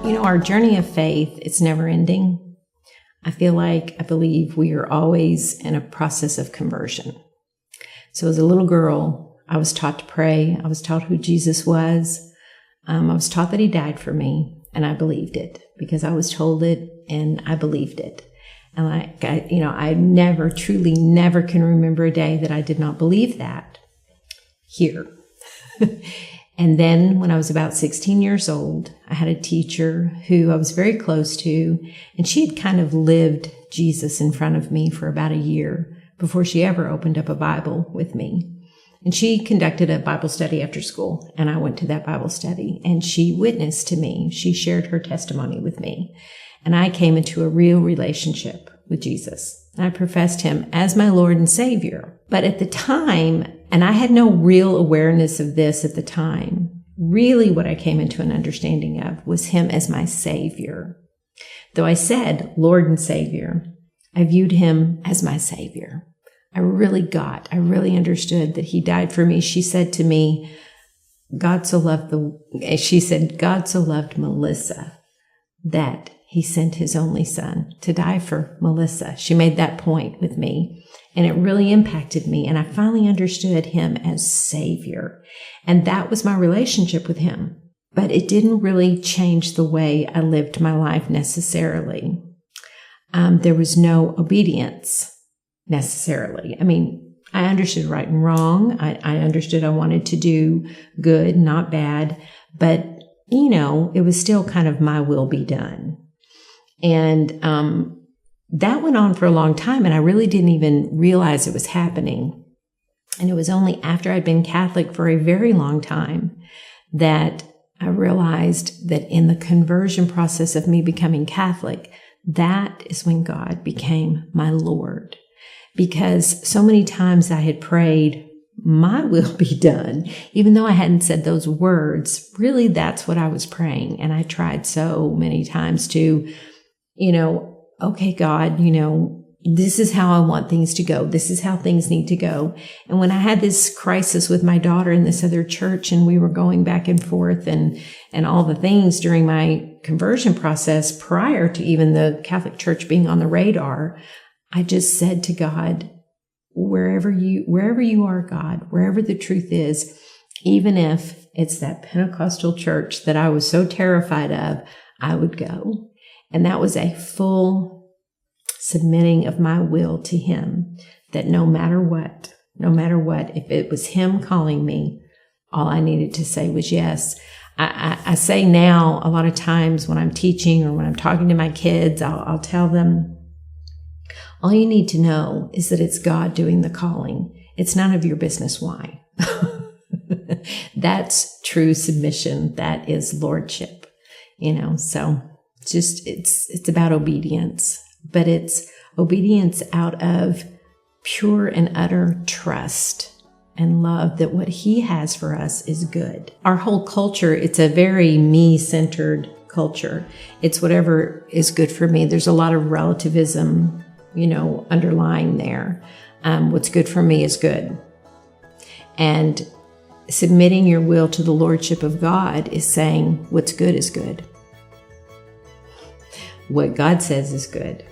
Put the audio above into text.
Our journey of faith, it's never ending. I believe we are always in a process of conversion. So as a little girl, I was taught to pray. I was taught who Jesus was. I was taught that he died for me, and I believed it because I was told it and I believed it. And I never can remember a day that I did not believe that here. And then when I was about 16 years old, I had a teacher who I was very close to, and she had kind of lived Jesus in front of me for about a year before she ever opened up a Bible with me. And she conducted a Bible study after school, and I went to that Bible study, and she witnessed to me. She shared her testimony with me, and I came into a real relationship with Jesus. I professed him as my Lord and Savior. But at the time, and I had no real awareness of this at the time, really what I came into an understanding of was him as my Savior. Though I said Lord and Savior, I viewed him as my Savior. I really understood that he died for me. She said to me, God so loved Melissa that he sent his only son to die for Melissa. She made that point with me, and it really impacted me. And I finally understood him as Savior. And that was my relationship with him. But it didn't really change the way I lived my life necessarily. There was no obedience necessarily. I understood right and wrong. I understood I wanted to do good, not bad. But, it was still kind of my will be done. And that went on for a long time, and I really didn't even realize it was happening. And it was only after I'd been Catholic for a very long time that I realized that in the conversion process of me becoming Catholic, that is when God became my Lord. Because so many times I had prayed, my will be done, even though I hadn't said those words. Really, that's what I was praying. And I tried so many times to, okay, God, this is how I want things to go. This is how things need to go. And when I had this crisis with my daughter in this other church, and we were going back and forth and all the things during my conversion process prior to even the Catholic Church being on the radar, I just said to God, wherever you are, God, wherever the truth is, even if it's that Pentecostal church that I was so terrified of, I would go. And that was a full submitting of my will to him, that no matter what, if it was him calling me, all I needed to say was yes. I say now, a lot of times when I'm teaching or when I'm talking to my kids, I'll tell them, all you need to know is that it's God doing the calling. It's none of your business why. That's true submission. That is lordship, so it's about obedience, but it's obedience out of pure and utter trust and love that what he has for us is good. Our whole culture, it's a very me-centered culture. It's whatever is good for me. There's a lot of relativism, underlying there. What's good for me is good. And submitting your will to the lordship of God is saying what's good is good. What God says is good.